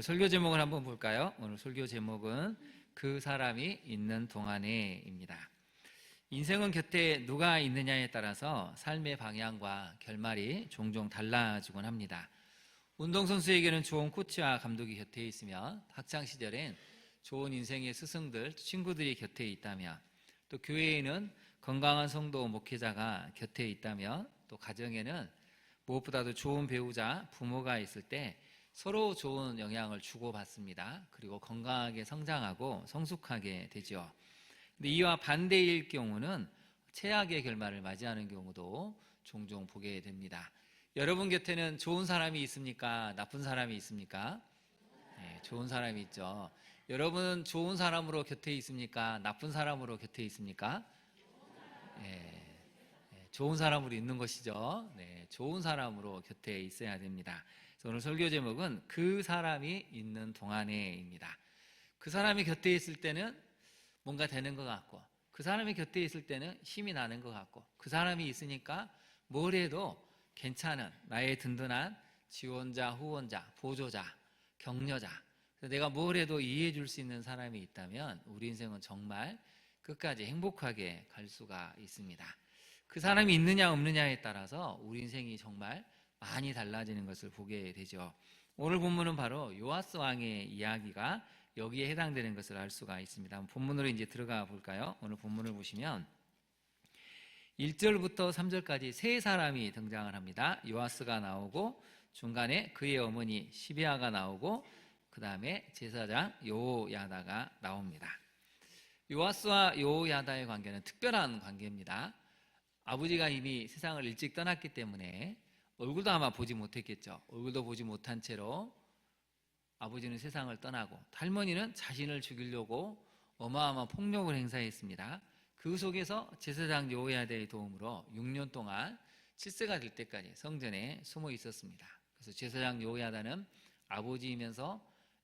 설교 제목을 한번 볼까요? 오늘 설교 제목은 그 사람이 있는 동안에입니다. 인생은 곁에 누가 있느냐에 따라서 삶의 방향과 결말이 종종 달라지곤 합니다. 운동선수에게는 좋은 코치와 감독이 곁에 있으며, 학창시절엔 좋은 인생의 스승들, 친구들이 곁에 있다면, 또 교회에는 건강한 성도, 목회자가 곁에 있다면, 또 가정에는 무엇보다도 좋은 배우자, 부모가 있을 때 서로 좋은 영향을 주고받습니다. 그리고 건강하게 성장하고 성숙하게 되죠. 근데 이와 반대일 경우는 최악의 결말을 맞이하는 경우도 종종 보게 됩니다. 여러분 곁에는 좋은 사람이 있습니까? 나쁜 사람이 있습니까? 네, 좋은 사람이 있죠. 여러분은 좋은 사람으로 곁에 있습니까? 나쁜 사람으로 곁에 있습니까? 네, 좋은 사람으로 있는 것이죠. 네, 좋은 사람으로 곁에 있어야 됩니다. 오늘 설교 제목은 그 사람이 있는 동안에입니다. 그 사람이 곁에 있을 때는 뭔가 되는 것 같고, 그 사람이 곁에 있을 때는 힘이 나는 것 같고, 그 사람이 있으니까 뭘 해도 괜찮은 나의 든든한 지원자, 후원자, 보조자, 격려자, 내가 뭘 해도 이해해 줄 수 있는 사람이 있다면 우리 인생은 정말 끝까지 행복하게 갈 수가 있습니다. 그 사람이 있느냐 없느냐에 따라서 우리 인생이 정말 많이 달라지는 것을 보게 되죠. 오늘 본문은 바로 요아스 왕의 이야기가 여기에 해당되는 것을 알 수가 있습니다. 본문으로 이제 들어가 볼까요? 오늘 본문을 보시면 1절부터 3절까지 세 사람이 등장을 합니다. 요아스가 나오고, 중간에 그의 어머니 시비아가 나오고, 그 다음에 제사장 요야다가 나옵니다. 요아스와 요야다의 관계는 특별한 관계입니다. 아버지가 이미 세상을 일찍 떠났기 때문에 얼굴도 아마 보지 못했겠죠. 얼굴도 보지 못한 채로 아버지는 세상을 떠나고, 할머니는 자신을 죽이려고 어마어마한 폭력을 행사했습니다. 그 속에서 제사장 요야다의 도움으로 6년 동안 7세가 될 때까지 성전에 숨어 있었습니다. 그래서 제사장 요야다는 아버지이면서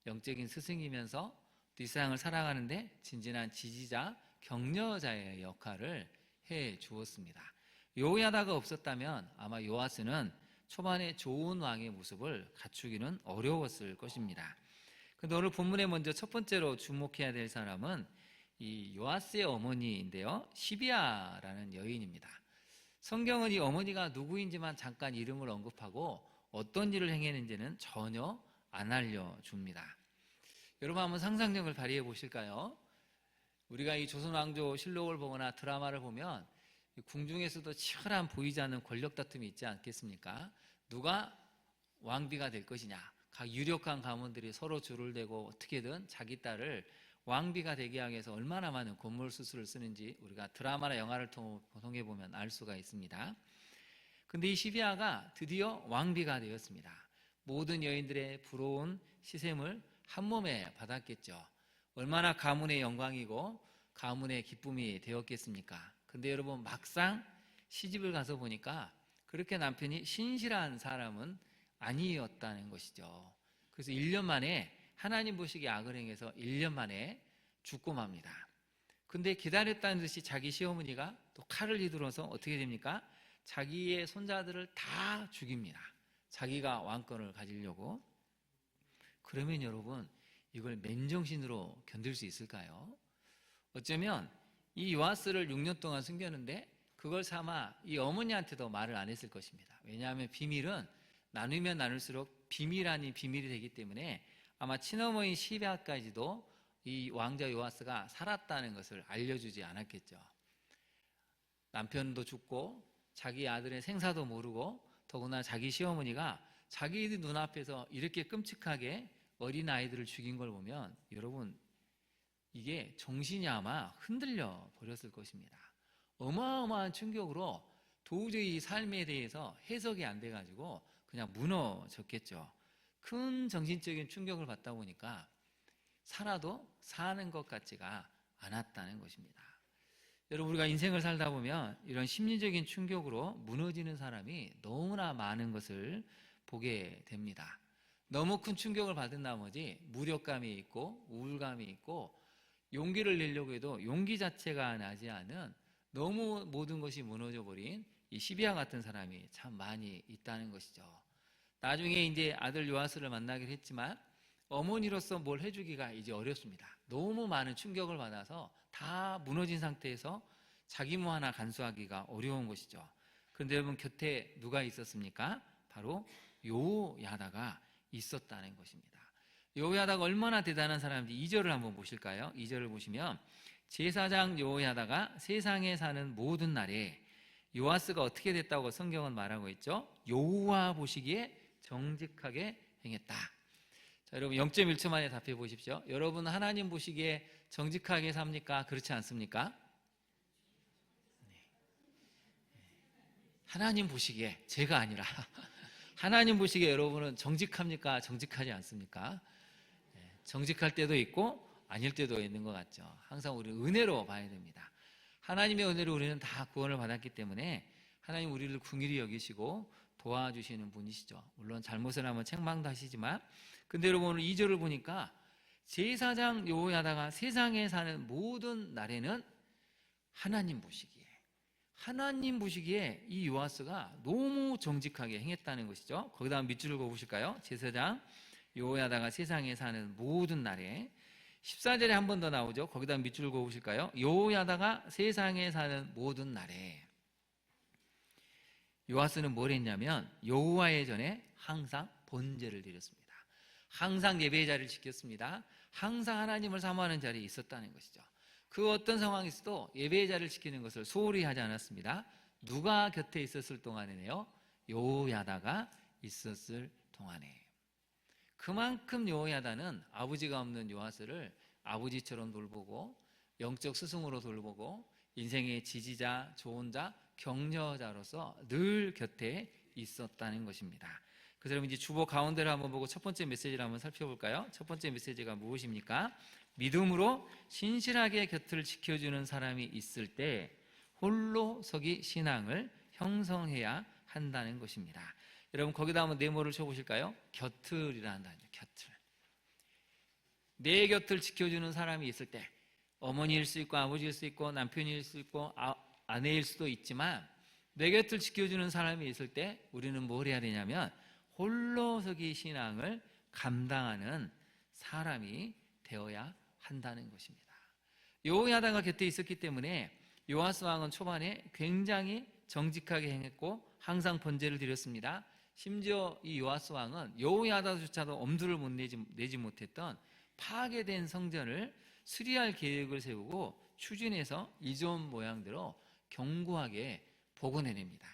영적인 스승이면서 이 세상을 살아가는데 진진한 지지자, 격려자의 역할을 해 주었습니다. 요야다가 없었다면 아마 요아스는 초반에 좋은 왕의 모습을 갖추기는 어려웠을 것입니다. 그런데 오늘 본문에 먼저 첫 번째로 주목해야 될 사람은 이 요아스의 어머니인데요, 시비아라는 여인입니다. 성경은 이 어머니가 누구인지만 잠깐 이름을 언급하고 어떤 일을 행했는지는 전혀 안 알려줍니다. 여러분 한번 상상력을 발휘해 보실까요? 우리가 이 조선왕조 실록을 보거나 드라마를 보면 궁중에서도 치열한 보이지 않는 권력 다툼이 있지 않겠습니까? 누가 왕비가 될 것이냐, 각 유력한 가문들이 서로 줄을 대고 어떻게든 자기 딸을 왕비가 되게 하기 위해서 얼마나 많은 권모술수를 쓰는지 우리가 드라마나 영화를 통해 보면 알 수가 있습니다. 근데 이 시비아가 드디어 왕비가 되었습니다. 모든 여인들의 부러운 시샘을 한 몸에 받았겠죠. 얼마나 가문의 영광이고 가문의 기쁨이 되었겠습니까? 근데 여러분, 막상 시집을 가서 보니까 그렇게 남편이 신실한 사람은 아니었다는 것이죠. 그래서 1년 만에, 하나님 보시기에 악을 행해서 1년 만에 죽고 맙니다. 근데 기다렸다는 듯이 자기 시어머니가 또 칼을 휘둘러서 어떻게 됩니까? 자기의 손자들을 다 죽입니다. 자기가 왕권을 가지려고. 그러면 여러분, 이걸 맨정신으로 견딜 수 있을까요? 어쩌면 이 요아스를 6년 동안 숨겼는데 그걸 삼아 이 어머니한테도 말을 안 했을 것입니다. 왜냐하면 비밀은 나누면 나눌수록 비밀 아닌 비밀이 되기 때문에 아마 친어머니 시비아까지도 이 왕자 요아스가 살았다는 것을 알려주지 않았겠죠. 남편도 죽고 자기 아들의 생사도 모르고, 더구나 자기 시어머니가 자기 눈앞에서 이렇게 끔찍하게 어린아이들을 죽인 걸 보면 여러분, 이게 정신이 아마 흔들려 버렸을 것입니다. 어마어마한 충격으로 도저히 이 삶에 대해서 해석이 안 돼가지고 그냥 무너졌겠죠. 큰 정신적인 충격을 받다 보니까 살아도 사는 것 같지가 않았다는 것입니다. 여러분, 우리가 인생을 살다 보면 이런 심리적인 충격으로 무너지는 사람이 너무나 많은 것을 보게 됩니다. 너무 큰 충격을 받은 나머지 무력감이 있고 우울감이 있고 용기를 내려고 해도 용기 자체가 나지 않은, 너무 모든 것이 무너져 버린 이 시비아 같은 사람이 참 많이 있다는 것이죠. 나중에 이제 아들 요아스를 만나기로 했지만 어머니로서 뭘 해주기가 이제 어렵습니다. 너무 많은 충격을 받아서 다 무너진 상태에서 자기 뭐 하나 간수하기가 어려운 것이죠. 그런데 여러분 곁에 누가 있었습니까? 바로 요야다가 있었다는 것입니다. 요야다가 얼마나 대단한 사람인지 2절을 한번 보실까요? 2절을 보시면 제사장 요야다가 세상에 사는 모든 날에 요아스가 어떻게 됐다고 성경은 말하고 있죠? 여호와 보시기에 정직하게 행했다. 자, 여러분 0.1초 만에 답해 보십시오. 여러분 하나님 보시기에 정직하게 삽니까? 그렇지 않습니까? 하나님 보시기에, 제가 아니라 하나님 보시기에 여러분은 정직합니까? 정직하지 않습니까? 정직할 때도 있고 아닐 때도 있는 것 같죠. 항상 우리는 은혜로 봐야 됩니다. 하나님의 은혜로 우리는 다 구원을 받았기 때문에 하나님 우리를 긍휼히 여기시고 도와주시는 분이시죠. 물론 잘못을 하면 책망도 하시지만, 근데 여러분 오늘 2절을 보니까 제사장 여호야다가 세상에 사는 모든 날에는 하나님 보시기에 이 요아스가 너무 정직하게 행했다는 것이죠. 거기다 밑줄을 그어보실까요? 제사장 여호야다가 세상에 사는 모든 날에 14절에 한 번 더 나오죠. 거기다 밑줄을 그어보실까요? 여호야다가 세상에 사는 모든 날에 요아스는 뭘 했냐면 여호와의 전에 항상 번제를 드렸습니다. 항상 예배의 자리를 지켰습니다. 항상 하나님을 사모하는 자리에 있었다는 것이죠. 그 어떤 상황에서도 예배의 자리를 지키는 것을 소홀히 하지 않았습니다. 누가 곁에 있었을 동안에요? 여호야다가 있었을 동안에. 그만큼 여호야다는 아버지가 없는 요아스를 아버지처럼 돌보고 영적 스승으로 돌보고 인생의 지지자, 조언자, 격려자로서 늘 곁에 있었다는 것입니다. 그래서 여러분 이제 주보 가운데를 한번 보고 첫 번째 메시지를 한번 살펴볼까요? 첫 번째 메시지가 무엇입니까? 믿음으로 신실하게 곁을 지켜주는 사람이 있을 때 홀로 서기 신앙을 형성해야 한다는 것입니다. 여러분 거기다 한번 네모를 쳐보실까요? 곁을이라 한다는 거죠. 곁을. 내 곁을 지켜주는 사람이 있을 때, 어머니일 수 있고 아버지일 수 있고 남편일 수 있고 아내일 수도 있지만 내 곁을 지켜주는 사람이 있을 때 우리는 뭘 해야 되냐면 홀로서기 신앙을 감당하는 사람이 되어야 한다는 것입니다. 여호야다가 곁에 있었기 때문에 요아스 왕은 초반에 굉장히 정직하게 행했고 항상 번제를 드렸습니다. 심지어 이 요아스 왕은 여호야다조차도 엄두를 내지 못했던 파괴된 성전을 수리할 계획을 세우고 추진해서 이전 모양대로 견고하게 복원해냅니다.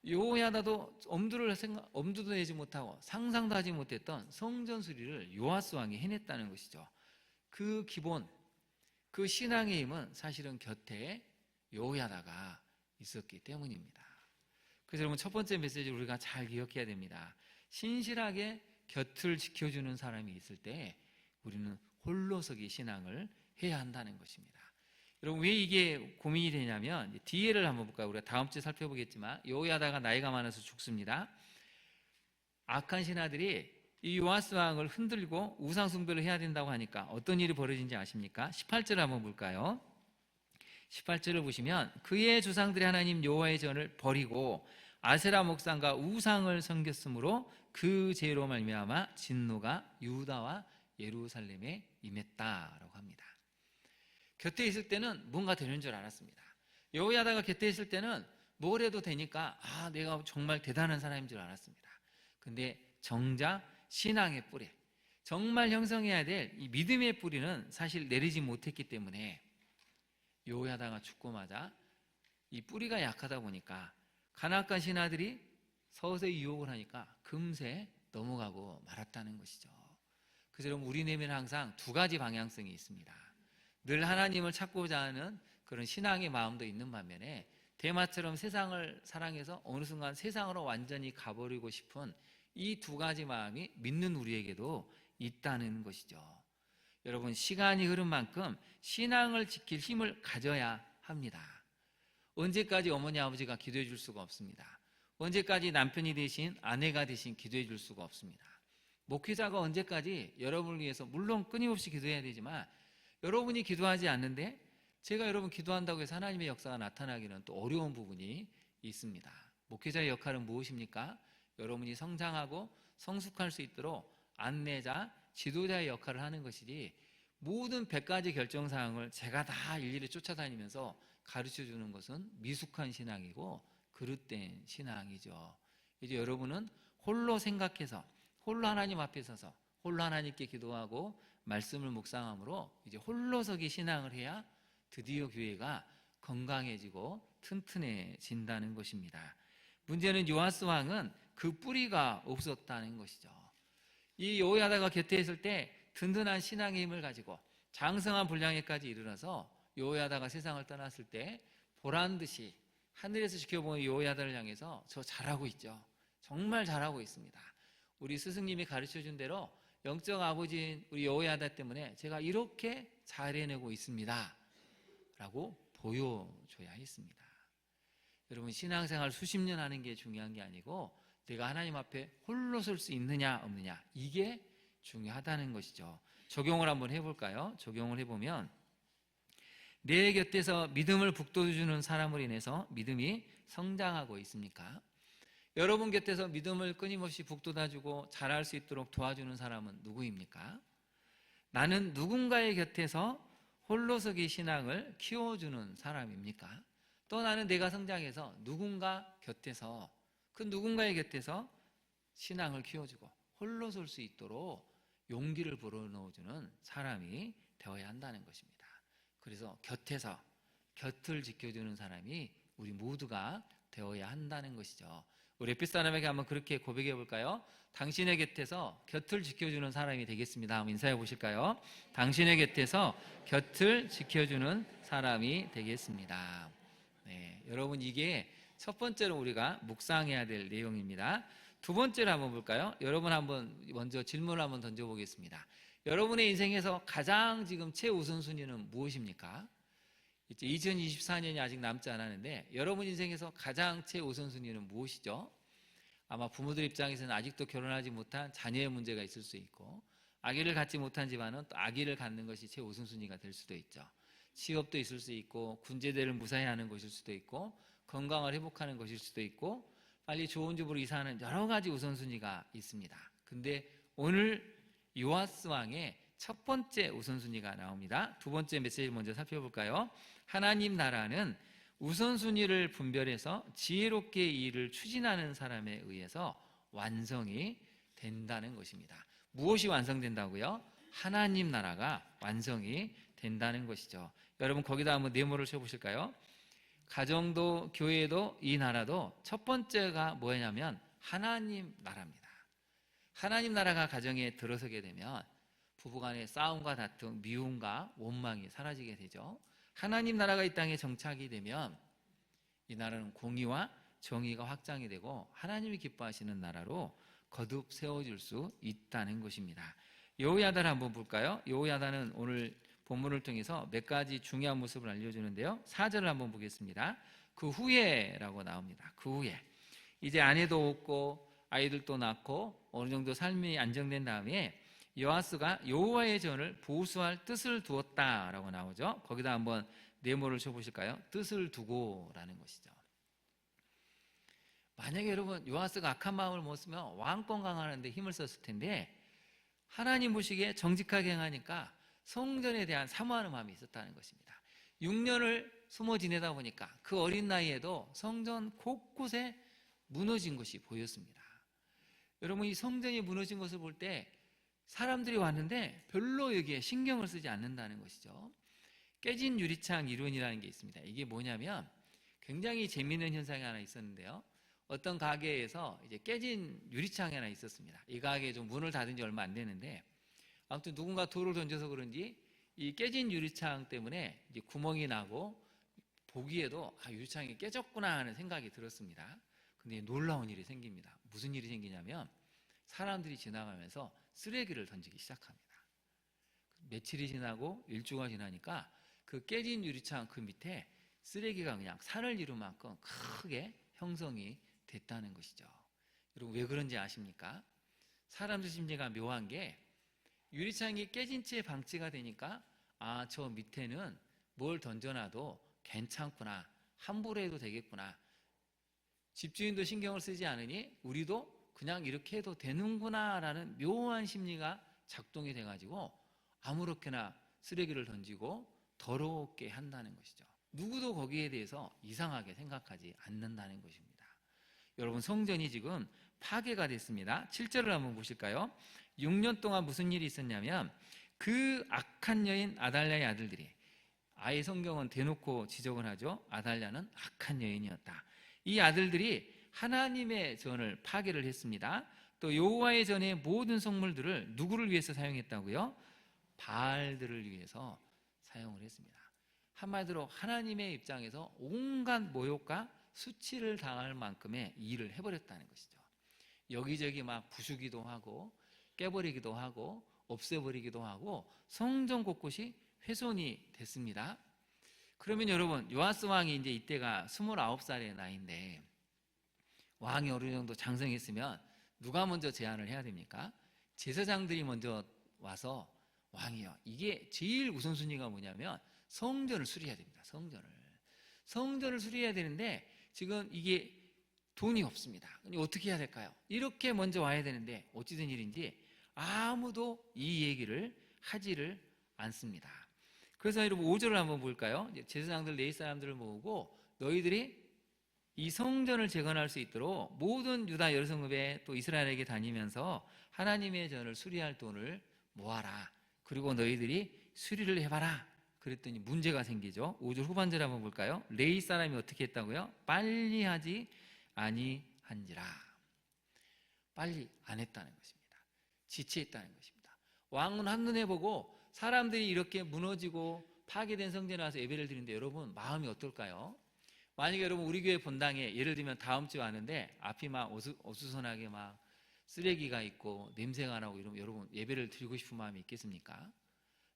여호야다도 엄두도 내지 못하고 상상도 하지 못했던 성전 수리를 요아스 왕이 해냈다는 것이죠. 그 기본, 그 신앙의 힘은 사실은 곁에 여호야다가 있었기 때문입니다. 그래서 여러분 첫 번째 메시지를 우리가 잘 기억해야 됩니다. 신실하게 곁을 지켜주는 사람이 있을 때 우리는 홀로서기 신앙을 해야 한다는 것입니다. 여러분 왜 이게 고민이 되냐면 뒤에를 한번 볼까요? 우리가 다음 주에 살펴보겠지만 여호야다가 나이가 많아서 죽습니다. 악한 신하들이 이 요아스 왕을 흔들고 우상 숭배를 해야 된다고 하니까 어떤 일이 벌어진지 아십니까? 18절 한번 볼까요? 18절을 보시면 그의 조상들의 하나님 여호와의 전을 버리고 아세라 목상과 우상을 섬겼으므로 그 죄로 말미암아 진노가 유다와 예루살렘에 임했다라고 합니다. 곁에 있을 때는 뭔가 되는 줄 알았습니다. 여호야다가 곁에 있을 때는 뭘 해도 되니까 내가 정말 대단한 사람인 줄 알았습니다. 근데 정작 신앙의 뿌리, 정말 형성해야 될 이 믿음의 뿌리는 사실 내리지 못했기 때문에 여호야다가 죽고 마자 이 뿌리가 약하다 보니까 간악한 신하들이 서서히 유혹을 하니까 금세 넘어가고 말았다는 것이죠. 그래서 여러분 우리 내면은 항상 두 가지 방향성이 있습니다. 늘 하나님을 찾고자 하는 그런 신앙의 마음도 있는 반면에 데마처럼 세상을 사랑해서 어느 순간 세상으로 완전히 가버리고 싶은 이 두 가지 마음이 믿는 우리에게도 있다는 것이죠. 여러분 시간이 흐른 만큼 신앙을 지킬 힘을 가져야 합니다. 언제까지 어머니 아버지가 기도해 줄 수가 없습니다. 언제까지 남편이 되신 아내가 되신 기도해 줄 수가 없습니다. 목회자가 언제까지 여러분을 위해서 물론 끊임없이 기도해야 되지만 여러분이 기도하지 않는데 제가 여러분 기도한다고 해서 하나님의 역사가 나타나기는 또 어려운 부분이 있습니다. 목회자의 역할은 무엇입니까? 여러분이 성장하고 성숙할 수 있도록 안내자, 지도자의 역할을 하는 것이지 모든 100가지 결정사항을 제가 다 일일이 쫓아다니면서 가르쳐주는 것은 미숙한 신앙이고 그릇된 신앙이죠. 이제 여러분은 홀로 생각해서 홀로 하나님 앞에 서서 홀로 하나님께 기도하고 말씀을 묵상함으로 이제 홀로서기 신앙을 해야 드디어 교회가 건강해지고 튼튼해진다는 것입니다. 문제는 요아스 왕은 그 뿌리가 없었다는 것이죠. 이 여호야다가 곁에 있을 때 든든한 신앙의 힘을 가지고 장성한 분량에까지 이르러서 여호야다가 세상을 떠났을 때 보란듯이 하늘에서 지켜보는 여호야다를 향해서 저 잘하고 있죠. 정말 잘하고 있습니다. 우리 스승님이 가르쳐준 대로 영적 아버지인 우리 여호야다 때문에 제가 이렇게 잘 해내고 있습니다 라고 보여줘야 했습니다. 여러분, 신앙생활 수십 년 하는 게 중요한 게 아니고 내가 하나님 앞에 홀로 설 수 있느냐 없느냐, 이게 중요하다는 것이죠. 적용을 한번 해볼까요? 적용을 해보면, 내 곁에서 믿음을 북돋워주는 사람으로 인해서 믿음이 성장하고 있습니까? 여러분 곁에서 믿음을 끊임없이 북돋아주고 자랄 수 있도록 도와주는 사람은 누구입니까? 나는 누군가의 곁에서 홀로서기 신앙을 키워주는 사람입니까? 또 나는 내가 성장해서 누군가 곁에서, 그 누군가의 곁에서 신앙을 키워주고 홀로 설 수 있도록 용기를 불어넣어주는 사람이 되어야 한다는 것입니다. 그래서 곁에서 곁을 지켜주는 사람이 우리 모두가 되어야 한다는 것이죠. 우리 에피스 사람에게 한번 그렇게 고백해 볼까요? 당신의 곁에서 곁을 지켜주는 사람이 되겠습니다. 한번 인사해 보실까요? 당신의 곁에서 곁을 지켜주는 사람이 되겠습니다. 네, 여러분, 이게 첫 번째로 우리가 묵상해야 될 내용입니다. 두 번째로 한번 볼까요? 여러분 한번 먼저 질문을 한번 던져보겠습니다. 여러분의 인생에서 가장 지금 최우선순위는 무엇입니까? 이제 2024년이 아직 남지 않았는데 여러분 인생에서 가장 최우선순위는 무엇이죠? 아마 부모들 입장에서는 아직도 결혼하지 못한 자녀의 문제가 있을 수 있고, 아기를 갖지 못한 집안은 또 아기를 갖는 것이 최우선순위가 될 수도 있죠. 취업도 있을 수 있고, 군제대를 무사히 하는 것일 수도 있고, 건강을 회복하는 것일 수도 있고, 빨리 좋은 집으로 이사하는 여러 가지 우선순위가 있습니다. 근데 오늘 요아스 왕의 첫 번째 우선순위가 나옵니다. 두 번째 메시지를 먼저 살펴볼까요? 하나님 나라는 우선순위를 분별해서 지혜롭게 이 일을 추진하는 사람에 의해서 완성이 된다는 것입니다. 무엇이 완성된다고요? 하나님 나라가 완성이 된다는 것이죠. 여러분, 거기다 한번 네모를 쳐보실까요? 가정도 교회도 이 나라도 첫 번째가 뭐냐면 하나님 나라입니다. 하나님 나라가 가정에 들어서게 되면 부부간의 싸움과 다툼, 미움과 원망이 사라지게 되죠. 하나님 나라가 이 땅에 정착이 되면 이 나라는 공의와 정의가 확장이 되고 하나님이 기뻐하시는 나라로 거듭 세워질 수 있다는 것입니다. 여호야다를 한번 볼까요? 여호야다는 오늘 본문을 통해서 몇 가지 중요한 모습을 알려주는데요. 4절을 한번 보겠습니다. 그 후에라고 나옵니다. 그 후에 이제 아내도 얻고 아이들도 낳고 어느 정도 삶이 안정된 다음에 요아스가 여호와의 전을 보수할 뜻을 두었다라고 나오죠. 거기다 한번 네모를 쳐보실까요? 뜻을 두고라는 것이죠. 만약에 여러분 요아스가 악한 마음을 먹었으면 왕권 강화하는데 힘을 썼을 텐데, 하나님 보시기에 정직하게 행하니까 성전에 대한 사모하는 마음이 있었다는 것입니다. 6년을 숨어 지내다 보니까 그 어린 나이에도 성전 곳곳에 무너진 것이 보였습니다. 여러분, 이 성전이 무너진 것을 볼 때 사람들이 왔는데 별로 여기에 신경을 쓰지 않는다는 것이죠. 깨진 유리창 이론이라는 게 있습니다. 이게 뭐냐면 굉장히 재미있는 현상이 하나 있었는데요. 어떤 가게에서 이제 깨진 유리창이 하나 있었습니다. 이 가게에 좀 문을 닫은 지 얼마 안 되는데, 아무튼 누군가 돌을 던져서 그런지 이 깨진 유리창 때문에 이제 구멍이 나고 보기에도 유리창이 깨졌구나 하는 생각이 들었습니다. 근데 놀라운 일이 생깁니다. 무슨 일이 생기냐면 사람들이 지나가면서 쓰레기를 던지기 시작합니다. 며칠이 지나고 일주가 지나니까 그 깨진 유리창 그 밑에 쓰레기가 그냥 산을 이룰 만큼 크게 형성이 됐다는 것이죠. 여러분, 왜 그런지 아십니까? 사람들 심리가 묘한 게, 유리창이 깨진 채 방치가 되니까 저 밑에는 뭘 던져놔도 괜찮구나, 함부로 해도 되겠구나, 집주인도 신경을 쓰지 않으니 우리도 그냥 이렇게 해도 되는구나라는 묘한 심리가 작동이 돼가지고 아무렇게나 쓰레기를 던지고 더럽게 한다는 것이죠. 누구도 거기에 대해서 이상하게 생각하지 않는다는 것입니다. 여러분, 성전이 지금 파괴가 됐습니다. 7절을 한번 보실까요? 6년 동안 무슨 일이 있었냐면 그 악한 여인 아달랴의 아들들이, 아예 성경은 대놓고 지적을 하죠. 아달랴는 악한 여인이었다. 이 아들들이 하나님의 전을 파괴를 했습니다. 또 여호와의 전의 모든 성물들을 누구를 위해서 사용했다고요? 바알들을 위해서 사용을 했습니다. 한마디로 하나님의 입장에서 온갖 모욕과 수치를 당할 만큼의 일을 해버렸다는 것이죠. 여기저기 막 부수기도 하고 깨버리기도 하고 없애버리기도 하고 성전 곳곳이 훼손이 됐습니다. 그러면 여러분, 요아스 왕이 이제 이때가 29살의 나이인데 왕이 어느 정도 장성했으면 누가 먼저 제안을 해야 됩니까? 제사장들이 먼저 와서 왕이요, 이게 제일 우선순위가 뭐냐면 성전을 수리해야 됩니다. 성전을 수리해야 되는데 지금 이게 돈이 없습니다. 어떻게 해야 될까요? 이렇게 먼저 와야 되는데 어찌된 일인지 아무도 이 얘기를 하지를 않습니다. 그래서 여러분 5절을 한번 볼까요? 제사장들 레위 사람들을 모으고 너희들이 이 성전을 재건할 수 있도록 모든 유다 여러 성읍에 또 이스라엘에게 다니면서 하나님의 전을 수리할 돈을 모아라. 그리고 너희들이 수리를 해봐라. 그랬더니 문제가 생기죠. 5절 후반절 한번 볼까요? 레위 사람이 어떻게 했다고요? 빨리 하지 아니한지라. 빨리 안 했다는 것입니다. 지체했다는 것입니다. 왕은 한눈에 보고 사람들이 이렇게 무너지고 파괴된 성전에 와서 예배를 드리는데 여러분 마음이 어떨까요? 만약에 여러분 우리 교회 본당에 예를 들면 다음 주에 왔는데 앞이 막 어수선하게 막 쓰레기가 있고 냄새가 나고 이러면 여러분 예배를 드리고 싶은 마음이 있겠습니까?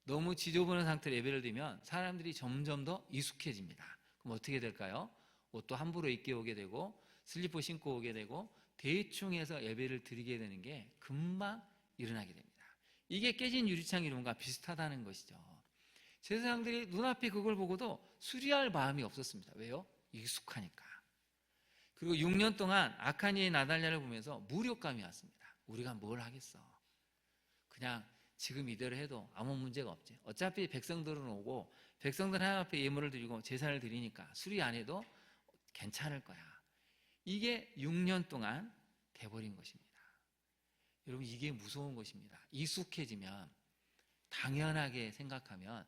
너무 지저분한 상태로 예배를 드리면 사람들이 점점 더 익숙해집니다. 그럼 어떻게 될까요? 옷도 함부로 입게 오게 되고 슬리퍼 신고 오게 되고 대충 해서 예배를 드리게 되는 게 금방 일어나게 됩니다. 이게 깨진 유리창 이론과 비슷하다는 것이죠. 제사장들이 눈앞에 그걸 보고도 수리할 마음이 없었습니다. 왜요? 익숙하니까. 그리고 6년 동안 악한 여인 아달랴를 보면서 무력감이 왔습니다. 우리가 뭘 하겠어. 그냥 지금 이대로 해도 아무 문제가 없지. 어차피 백성들은 오고 백성들 하나님 앞에 예물을 드리고 제사를 드리니까 수리 안 해도 괜찮을 거야. 이게 6년 동안 돼버린 것입니다. 여러분 이게 무서운 것입니다. 익숙해지면 당연하게 생각하면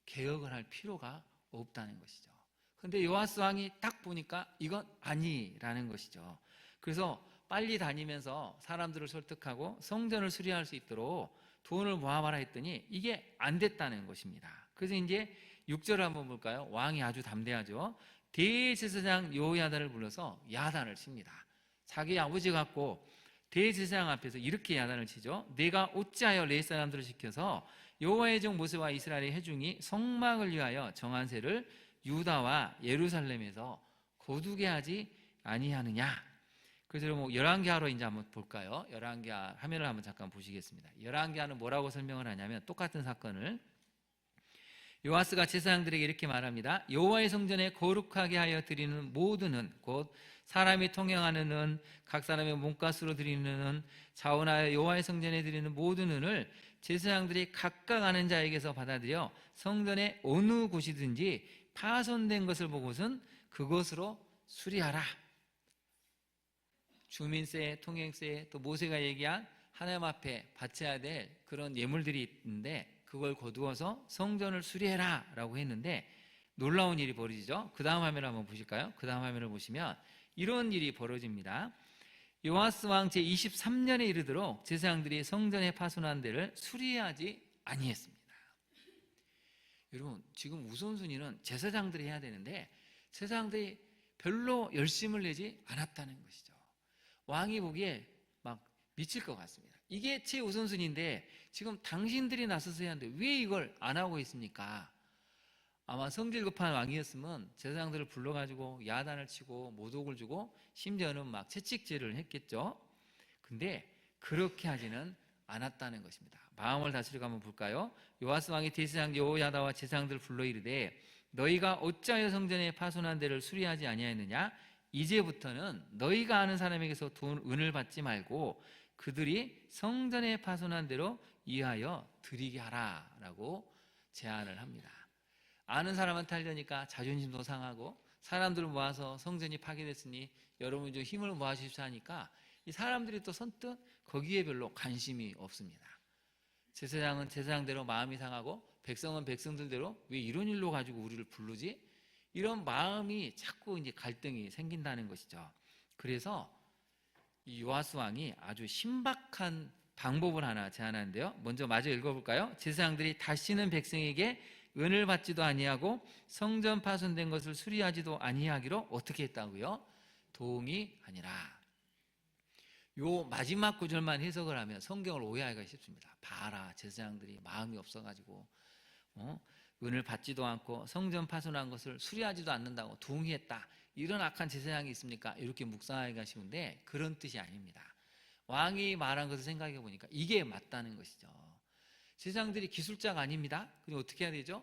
개혁을 할 필요가 없다는 것이죠. 그런데 요아스 왕이 딱 보니까 이건 아니라는 것이죠. 그래서 빨리 다니면서 사람들을 설득하고 성전을 수리할 수 있도록 돈을 모아봐라 했더니 이게 안 됐다는 것입니다. 그래서 이제 6절을 한번 볼까요? 왕이 아주 담대하죠. 대제사장 여호야다를 불러서 야단을 칩니다. 자기 아버지 같고 대제사장 앞에서 이렇게 야단을 치죠. 내가 어찌하여 레위 사람들을 시켜서 여호와의 종 모세와 이스라엘의 회중이 성막을 위하여 정한 세를 유다와 예루살렘에서 거두게 하지 아니하느냐. 그래서 여러분 열왕기하로 이제 한번 볼까요? 열왕기하 화면을 한번 잠깐 보시겠습니다. 열왕기하는 뭐라고 설명을 하냐면 똑같은 사건을 요아스가 제사장들에게 이렇게 말합니다. 여호와의 성전에 거룩하게 하여 드리는 모든 은, 곧 사람이 통행하는 은, 각 사람의 몸값으로 드리는 은, 자원하여 여호와의 성전에 드리는 모든 은을 제사장들이 각각 아는 자에게서 받아들여 성전의 어느 곳이든지 파손된 것을 보고선 그것으로 수리하라. 주민세, 통행세, 또 모세가 얘기한 하나님 앞에 바쳐야 될 그런 예물들이 있는데 그걸 거두어서 성전을 수리해라 라고 했는데 놀라운 일이 벌어지죠. 그 다음 화면을 한번 보실까요? 그 다음 화면을 보시면 이런 일이 벌어집니다. 요아스 왕 제23년에 이르도록 제사장들이 성전에 파손한 데를 수리하지 아니했습니다. 여러분 지금 우선순위는 제사장들이 해야 되는데 제사장들이 별로 열심을 내지 않았다는 것이죠. 왕이 보기에 막 미칠 것 같습니다. 이게 최우선순위인데 지금 당신들이 나서서 해야 하는데 왜 이걸 안 하고 있습니까? 아마 성질 급한 왕이었으면 제사장들을 불러가지고 야단을 치고 모독을 주고 심지어는 막 채찍질을 했겠죠. 근데 그렇게 하지는 않았다는 것입니다. 마음을 다스리고 한번 볼까요? 요아스 왕이 대제사장 여호야다와 제사장들을 불러 이르되 너희가 어찌하여 성전에 파손한 데를 수리하지 아니하였느냐? 이제부터는 너희가 아는 사람에게서 은을 받지 말고 그들이 성전에 파손한 대로 이하여 드리게 하라 라고 제안을 합니다. 아는 사람한테 하려니까 자존심도 상하고 사람들을 모아서 성전이 파괴됐으니 여러분 좀 힘을 모아주십시오 하니까 이 사람들이 또 선뜻 거기에 별로 관심이 없습니다. 제사장은 제사장대로 마음이 상하고 백성은 백성들대로 왜 이런 일로 가지고 우리를 부르지? 이런 마음이 자꾸 이제 갈등이 생긴다는 것이죠. 그래서 이 요아스 왕이 아주 신박한 방법을 하나 제안하는데요. 먼저 마저 읽어볼까요? 제사장들이 다시는 백성에게 은을 받지도 아니하고 성전 파손된 것을 수리하지도 아니하기로 어떻게 했다고요? 동의하니라. 요 마지막 구절만 해석을 하면 성경을 오해하기가 쉽습니다. 봐라, 제사장들이 마음이 없어가지고 은을 받지도 않고 성전 파손한 것을 수리하지도 않는다고 동의했다. 이런 악한 제사장이 있습니까? 이렇게 묵상하기가 쉬운데 그런 뜻이 아닙니다. 왕이 말한 것을 생각해 보니까 이게 맞다는 것이죠. 제사장들이 기술자가 아닙니다. 그럼 어떻게 해야 되죠?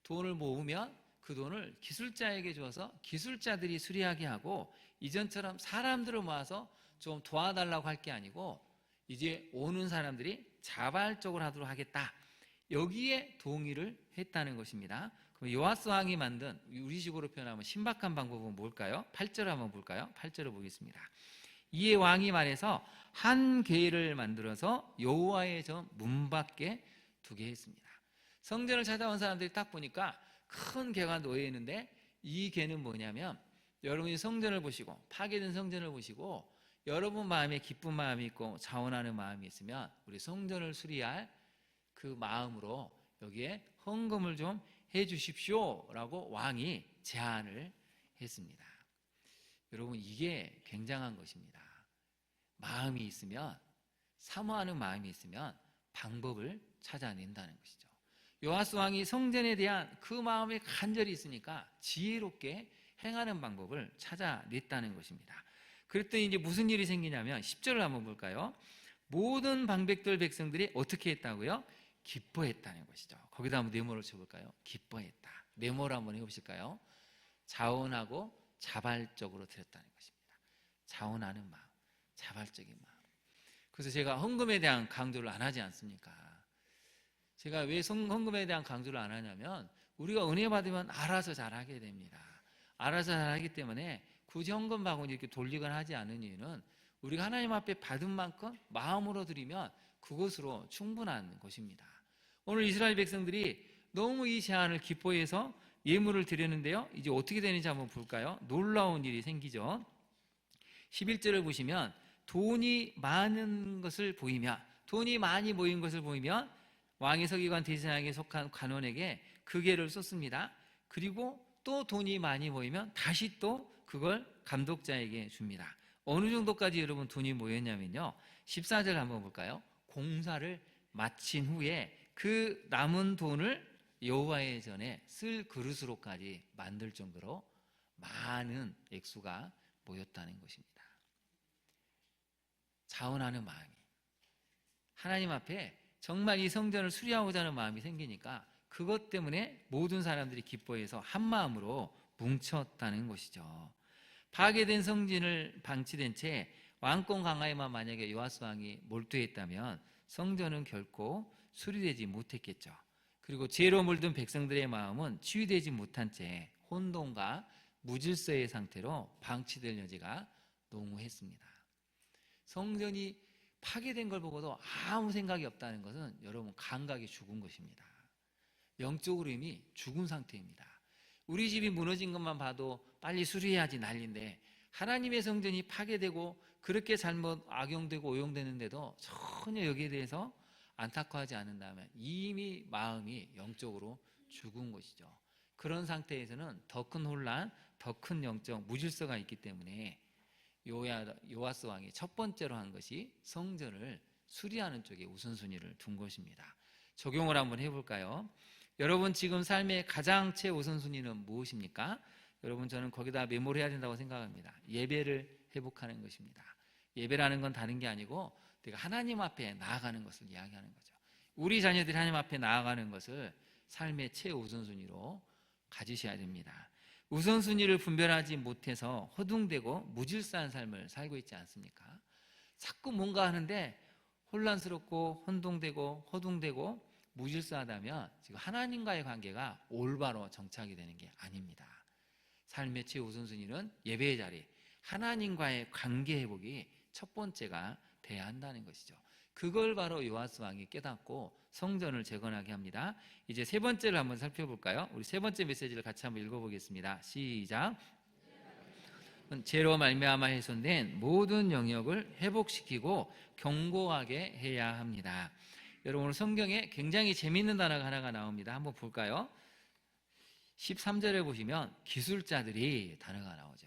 돈을 모으면 그 돈을 기술자에게 줘서 기술자들이 수리하게 하고 이전처럼 사람들을 모아서 좀 도와달라고 할 게 아니고 이제 오는 사람들이 자발적으로 하도록 하겠다. 여기에 동의를 했다는 것입니다. 그럼 요아스 왕이 만든 우리식으로 표현하면 신박한 방법은 뭘까요? 8절 한번 볼까요? 8절을 보겠습니다. 이에 왕이 말해서 한 궤를 만들어서 여호와의 전 문 밖에 두게 했습니다. 성전을 찾아온 사람들이 딱 보니까 큰 궤가 놓여 있는데 이 궤는 뭐냐면 여러분이 성전을 보시고 파괴된 성전을 보시고 여러분 마음에 기쁜 마음이 있고 자원하는 마음이 있으면 우리 성전을 수리할 그 마음으로 여기에 헌금을 좀 해주십시오 라고 왕이 제안을 했습니다. 여러분 이게 굉장한 것입니다. 마음이 있으면, 사모하는 마음이 있으면 방법을 찾아낸다는 것이죠. 요아스 왕이 성전에 대한 그 마음이 간절히 있으니까 지혜롭게 행하는 방법을 찾아냈다는 것입니다. 그랬더니 이제 무슨 일이 생기냐면 10절을 한번 볼까요? 모든 방백들 백성들이 어떻게 했다고요? 기뻐했다는 것이죠. 거기다 한번 네모를 쳐볼까요? 기뻐했다. 네모를 한번 해보실까요? 자원하고 자발적으로 드렸다는 것입니다. 자원하는 마음, 자발적인 마음. 그래서 제가 헌금에 대한 강조를 안 하지 않습니까? 제가 왜 헌금에 대한 강조를 안 하냐면 우리가 은혜 받으면 알아서 잘하게 됩니다. 알아서 잘하기 때문에 굳이 헌금 바구니 이렇게 돌리거나 하지 않은 이유는 우리가 하나님 앞에 받은 만큼 마음으로 드리면 그것으로 충분한 것입니다. 오늘 이스라엘 백성들이 너무 이 제안을 기뻐해서 예물을 드렸는데요. 이제 어떻게 되는지 한번 볼까요? 놀라운 일이 생기죠. 11절을 보시면 돈이 많은 것을 보이며, 돈이 많이 모인 것을 보이면 왕의 서기관 대제사장에 속한 관원에게 그 궤를 쏟습니다. 그리고 또 돈이 많이 모이면 다시 또 그걸 감독자에게 줍니다. 어느 정도까지 여러분 돈이 모였냐면요, 14절 한번 볼까요? 공사를 마친 후에 그 남은 돈을 여호와의 전에 쓸 그릇으로까지 만들 정도로 많은 액수가 모였다는 것입니다. 자원하는 마음이, 하나님 앞에 정말 이 성전을 수리하고자 하는 마음이 생기니까 그것 때문에 모든 사람들이 기뻐해서 한 마음으로 뭉쳤다는 것이죠. 파괴된 성전을 방치된 채 왕권 강화에만 만약에 요아스 왕이 몰두했다면 성전은 결코 수리되지 못했겠죠. 그리고 죄로 물든 백성들의 마음은 치유되지 못한 채 혼돈과 무질서의 상태로 방치될 여지가 농후했습니다. 성전이 파괴된 걸 보고도 아무 생각이 없다는 것은 여러분 감각이 죽은 것입니다. 영적으로 이미 죽은 상태입니다. 우리 집이 무너진 것만 봐도 빨리 수리해야지 난리인데 하나님의 성전이 파괴되고 그렇게 잘못 악용되고 오용되는데도 전혀 여기에 대해서 안타까워하지 않는다면 이미 마음이 영적으로 죽은 것이죠. 그런 상태에서는 더 큰 혼란, 더 큰 영적 무질서가 있기 때문에 요아스 왕이 첫 번째로 한 것이 성전을 수리하는 쪽에 우선순위를 둔 것입니다. 적용을 한번 해볼까요? 여러분 지금 삶의 가장 최우선순위는 무엇입니까? 여러분 저는 거기다 메모를 해야 된다고 생각합니다. 예배를 회복하는 것입니다. 예배라는 건 다른 게 아니고 내가 하나님 앞에 나아가는 것을 이야기하는 거죠. 우리 자녀들이 하나님 앞에 나아가는 것을 삶의 최우선순위로 가지셔야 됩니다. 우선순위를 분별하지 못해서 허둥대고 무질서한 삶을 살고 있지 않습니까? 자꾸 뭔가 하는데 혼란스럽고 혼동되고 허둥대고 무질서하다면 지금 하나님과의 관계가 올바로 정착이 되는 게 아닙니다. 삶의 최우선순위는 예배의 자리, 하나님과의 관계 회복이 첫 번째가 돼야 한다는 것이죠. 그걸 바로 요아스 왕이 깨닫고 성전을 재건하게 합니다. 이제 세 번째를 한번 살펴볼까요? 우리 세 번째 메시지를 같이 한번 읽어보겠습니다. 시작. 죄로 말미암아 훼손된 모든 영역을 회복시키고 견고하게 해야 합니다. 여러분, 오늘 성경에 굉장히 재미있는 단어가 하나가 나옵니다. 한번 볼까요? 13절에 보시면 기술자들이 단어가 나오죠.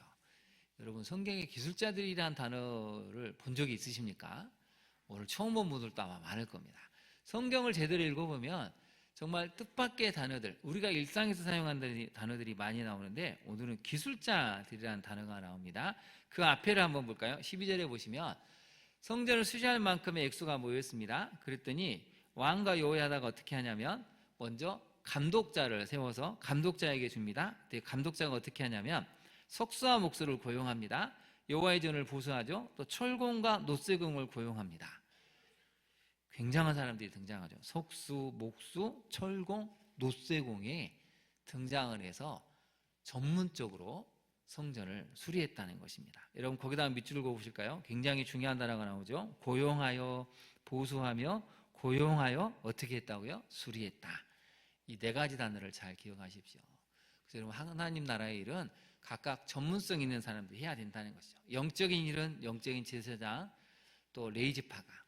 여러분, 성경에 기술자들이란 단어를 본 적이 있으십니까? 오늘 처음 본 분들도 아마 많을 겁니다. 성경을 제대로 읽어보면 정말 뜻밖의 단어들, 우리가 일상에서 사용하는 단어들이 많이 나오는데 오늘은 기술자들이라는 단어가 나옵니다. 그 앞에를 한번 볼까요? 12절에 보시면 성전을 수리할 만큼의 액수가 모였습니다. 그랬더니 왕과 여호야다가 어떻게 하냐면 먼저 감독자를 세워서 감독자에게 줍니다. 감독자가 어떻게 하냐면 석수와 목수를 고용합니다. 여호와의 전을 보수하죠. 또 철공과 노쇠공을 고용합니다. 굉장한 사람들이 등장하죠. 석수, 목수, 철공, 노쇠공이 등장을 해서 전문적으로 성전을 수리했다는 것입니다. 여러분, 거기다 밑줄을 그어보실까요? 굉장히 중요한 단어가 나오죠. 고용하여, 보수하며, 고용하여 어떻게 했다고요? 수리했다. 이 네 가지 단어를 잘 기억하십시오. 그래서 여러분, 하나님 나라의 일은 각각 전문성 있는 사람들이 해야 된다는 것이죠. 영적인 일은 영적인 제사장, 또 레이지파가,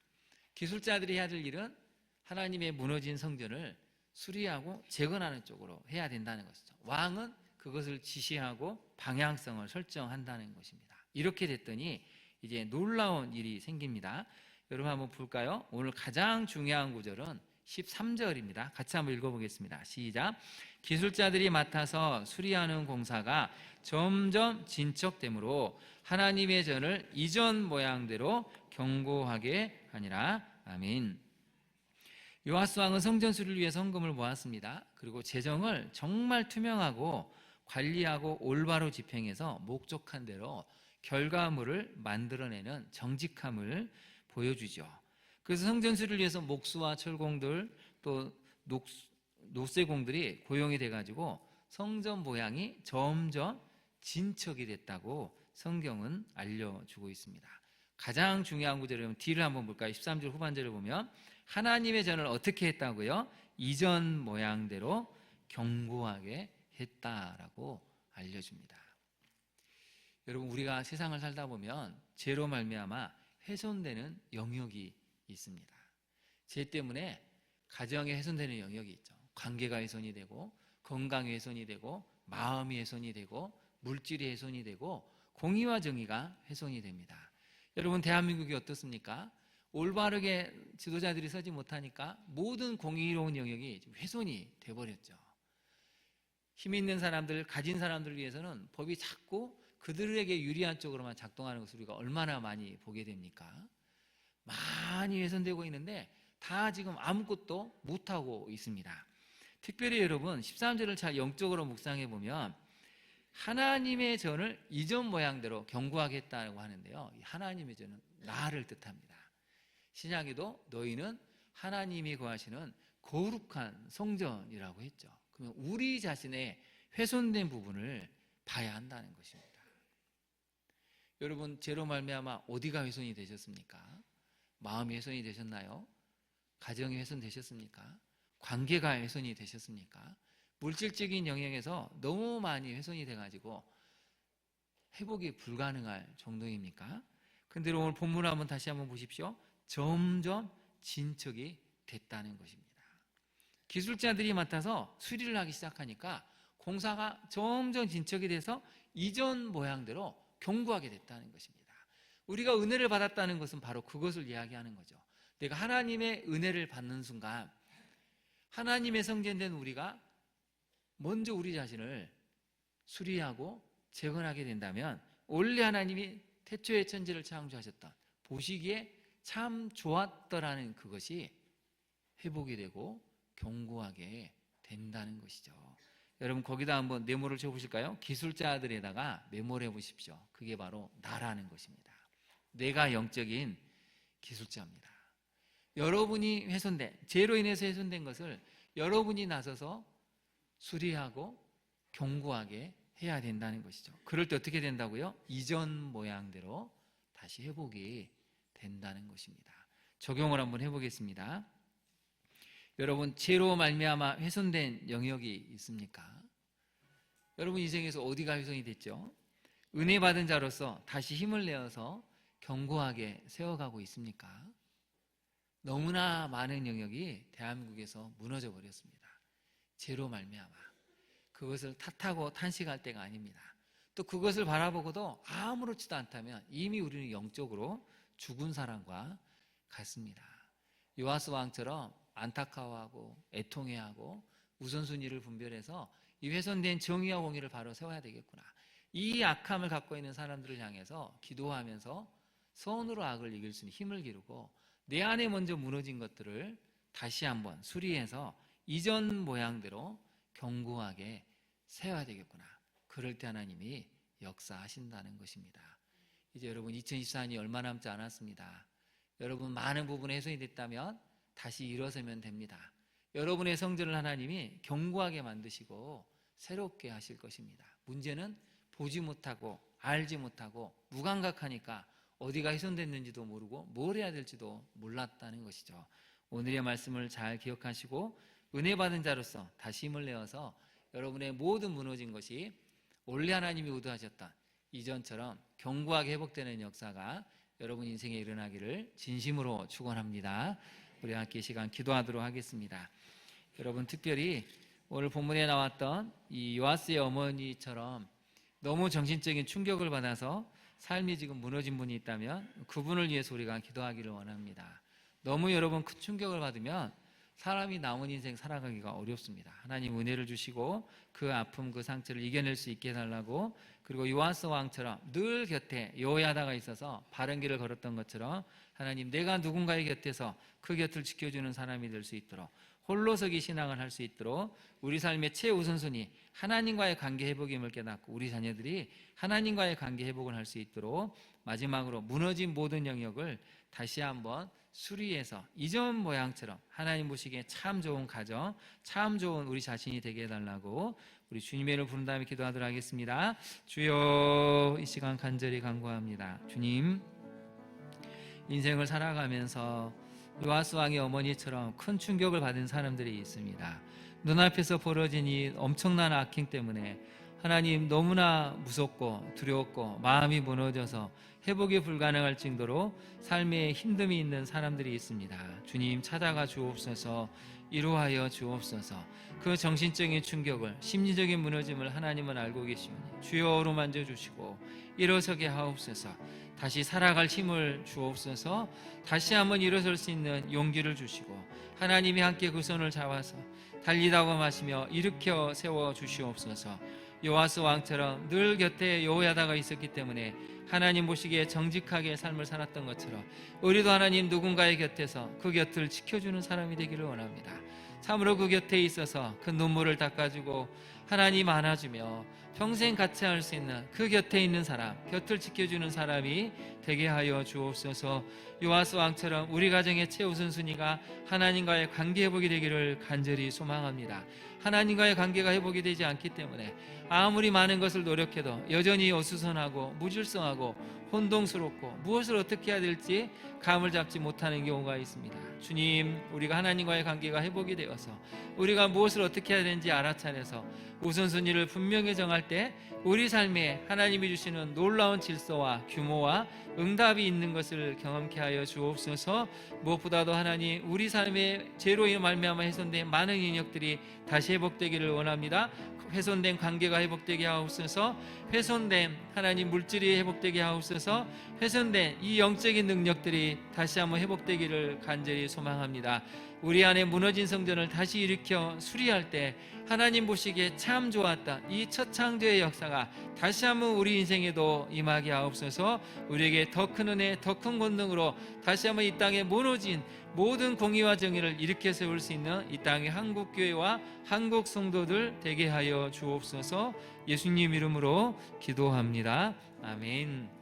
기술자들이 해야 될 일은 하나님의 무너진 성전을 수리하고 재건하는 쪽으로 해야 된다는 것이죠. 왕은 그것을 지시하고 방향성을 설정한다는 것입니다. 이렇게 됐더니 이제 놀라운 일이 생깁니다. 여러분, 한번 볼까요? 오늘 가장 중요한 구절은 13절입니다. 같이 한번 읽어보겠습니다. 시작. 기술자들이 맡아서 수리하는 공사가 점점 진척되므로 하나님의 전을 이전 모양대로 견고하게 하니라. 아멘. 요아스 왕은 성전 수리를 위해 헌금을 모았습니다. 그리고 재정을 정말 투명하고 관리하고 올바로 집행해서 목적한 대로 결과물을 만들어내는 정직함을 보여주죠. 그래서 성전 수리를 위해서 목수와 철공들 또 노쇠공들이 고용이 돼가지고 성전 모양이 점점 진척이 됐다고 성경은 알려주고 있습니다. 가장 중요한 구절은 뒤를 한번 볼까요? 13절 후반절을 보면 하나님의 전을 어떻게 했다고요? 이전 모양대로 견고하게 했다라고 알려줍니다. 여러분, 우리가 세상을 살다 보면 죄로 말미암아 훼손되는 영역이 있습니다. 죄 때문에 가정에 훼손되는 영역이 있죠. 관계가 훼손이 되고 건강이 훼손이 되고 마음이 훼손이 되고 물질이 훼손이 되고 공의와 정의가 훼손이 됩니다. 여러분, 대한민국이 어떻습니까? 올바르게 지도자들이 서지 못하니까 모든 공의로운 영역이 훼손이 돼버렸죠. 힘 있는 사람들, 가진 사람들을 위해서는 법이 자꾸 그들에게 유리한 쪽으로만 작동하는 것을 우리가 얼마나 많이 보게 됩니까? 많이 훼손되고 있는데 다 지금 아무것도 못하고 있습니다. 특별히 여러분, 13절을 잘 영적으로 묵상해 보면 하나님의 전을 이전 모양대로 견고하게 했다고 하는데요, 하나님의 전은 나를 뜻합니다. 신약에도 너희는 하나님이 거하시는 거룩한 성전이라고 했죠. 그러면 우리 자신의 훼손된 부분을 봐야 한다는 것입니다. 여러분, 죄로 말미암아 어디가 훼손이 되셨습니까? 마음이 훼손이 되셨나요? 가정이 훼손되셨습니까? 관계가 훼손이 되셨습니까? 물질적인 영역에서 너무 많이 훼손이 돼가지고 회복이 불가능할 정도입니까? 근데 오늘 본문을 한번 다시 한번 보십시오. 점점 진척이 됐다는 것입니다. 기술자들이 맡아서 수리를 하기 시작하니까 공사가 점점 진척이 돼서 이전 모양대로 견고하게 됐다는 것입니다. 우리가 은혜를 받았다는 것은 바로 그것을 이야기하는 거죠. 내가 하나님의 은혜를 받는 순간 하나님의 성전된 우리가 먼저 우리 자신을 수리하고 재건하게 된다면 원래 하나님이 태초에 천지를 창조하셨던 보시기에 참 좋았더라는 그것이 회복이 되고 견고하게 된다는 것이죠. 여러분 거기다 한번 메모를 쳐보실까요? 기술자들에다가 메모를 해보십시오. 그게 바로 나라는 것입니다. 내가 영적인 기술자입니다. 여러분이 훼손된, 죄로 인해서 훼손된 것을 여러분이 나서서 수리하고 견고하게 해야 된다는 것이죠. 그럴 때 어떻게 된다고요? 이전 모양대로 다시 회복이 된다는 것입니다. 적용을 한번 해보겠습니다. 여러분, 죄로 말미암아 훼손된 영역이 있습니까? 여러분 인생에서 어디가 훼손이 됐죠? 은혜 받은 자로서 다시 힘을 내어서 견고하게 세워가고 있습니까? 너무나 많은 영역이 대한민국에서 무너져 버렸습니다. 죄로 말미암아. 그것을 탓하고 탄식할 때가 아닙니다. 또 그것을 바라보고도 아무렇지도 않다면 이미 우리는 영적으로 죽은 사람과 같습니다. 요아스 왕처럼 안타까워하고 애통해하고 우선순위를 분별해서 이 훼손된 정의와 공의를 바로 세워야 되겠구나. 이 악함을 갖고 있는 사람들을 향해서 기도하면서 선으로 악을 이길 수 있는 힘을 기르고 내 안에 먼저 무너진 것들을 다시 한번 수리해서 이전 모양대로 견고하게 세워야 되겠구나. 그럴 때 하나님이 역사하신다는 것입니다. 이제 여러분 2024년이 얼마 남지 않았습니다. 여러분 많은 부분에 훼손이 됐다면 다시 일어서면 됩니다. 여러분의 성전을 하나님이 견고하게 만드시고 새롭게 하실 것입니다. 문제는 보지 못하고 알지 못하고 무감각하니까 어디가 훼손됐는지도 모르고 뭘 해야 될지도 몰랐다는 것이죠. 오늘의 말씀을 잘 기억하시고 은혜 받은 자로서 다시 힘을 내어서 여러분의 모든 무너진 것이 원래 하나님이 의도하셨던 이전처럼 견고하게 회복되는 역사가 여러분 인생에 일어나기를 진심으로 축원합니다. 우리 함께 이 시간 기도하도록 하겠습니다. 여러분 특별히 오늘 본문에 나왔던 이 요아스의 어머니처럼 너무 정신적인 충격을 받아서 삶이 지금 무너진 분이 있다면 그분을 위해서 우리가 기도하기를 원합니다. 너무 여러분 큰 충격을 받으면 사람이 남은 인생 살아가기가 어렵습니다. 하나님 은혜를 주시고 그 아픔 그 상처를 이겨낼 수 있게 해달라고, 그리고 요아스 왕처럼 늘 곁에 여호야다가 있어서 바른 길을 걸었던 것처럼 하나님 내가 누군가의 곁에서 그 곁을 지켜주는 사람이 될 수 있도록, 홀로서기 신앙을 할 수 있도록 우리 삶의 최우선순위 하나님과의 관계 회복임을 깨닫고 우리 자녀들이 하나님과의 관계 회복을 할 수 있도록 마지막으로 무너진 모든 영역을 다시 한번 수리해서 이전 모양처럼 하나님 보시기에 참 좋은 가정, 참 좋은 우리 자신이 되게 해달라고 우리 주님의 이름을 부른 다음에 기도하도록 하겠습니다. 주여, 이 시간 간절히 간구합니다. 주님, 인생을 살아가면서 요아스 왕의 어머니처럼 큰 충격을 받은 사람들이 있습니다. 눈앞에서 벌어진 이 엄청난 악행 때문에 하나님 너무나 무섭고 두려웠고 마음이 무너져서 회복이 불가능할 정도로 삶에 힘듦이 있는 사람들이 있습니다. 주님 찾아가 주옵소서, 이루하여 주옵소서. 그 정신적인 충격을, 심리적인 무너짐을 하나님은 알고 계시오니 주여 어루만져 주시고 일어서게 하옵소서. 다시 살아갈 힘을 주옵소서. 다시 한번 일어설 수 있는 용기를 주시고 하나님이 함께 그 손을 잡아서 달리다고 마시며 일으켜 세워 주시옵소서. 요아스 왕처럼 늘 곁에 여호야다가 있었기 때문에 하나님 보시기에 정직하게 삶을 살았던 것처럼 우리도 하나님 누군가의 곁에서 그 곁을 지켜주는 사람이 되기를 원합니다. 참으로 그 곁에 있어서 그 눈물을 닦아주고 하나님 안아주며 평생 같이 할 수 있는 그 곁에 있는 사람, 곁을 지켜주는 사람이 되게 하여 주옵소서. 요아스 왕처럼 우리 가정의 최우선순위가 하나님과의 관계 회복이 되기를 간절히 소망합니다. 하나님과의 관계가 회복이 되지 않기 때문에 아무리 많은 것을 노력해도 여전히 어수선하고 무질서하고 혼동스럽고 무엇을 어떻게 해야 될지 감을 잡지 못하는 경우가 있습니다. 주님, 우리가 하나님과의 관계가 회복이 되어서 우리가 무엇을 어떻게 해야 되는지 알아차려서 우선순위를 분명히 정할 때 우리 삶에 하나님이 주시는 놀라운 질서와 규모와 응답이 있는 것을 경험케 하여 주옵소서. 무엇보다도 하나님, 우리 삶의 죄로 말미암아 훼손된 많은 영역들이 다시 회복되기를 원합니다. 훼손된 관계가 회복되게 하옵소서. 훼손된 하나님 물질이 회복되게 하옵소서. 훼손된 이 영적인 능력들이 다시 한번 회복되기를 간절히 되시길 소망합니다. 우리 안에 무너진 성전을 다시 일으켜 수리할 때 하나님 보시기에 참 좋았다, 이 첫 창조의 역사가 다시 한번 우리 인생에도 임하게 하옵소서. 우리에게 더 큰 은혜, 더 큰 권능으로 다시 한번 이 땅에 무너진 모든 공의와 정의를 일으켜 세울 수 있는 이 땅의 한국교회와 한국 성도들 되게 하여 주옵소서. 예수님 이름으로 기도합니다. 아멘.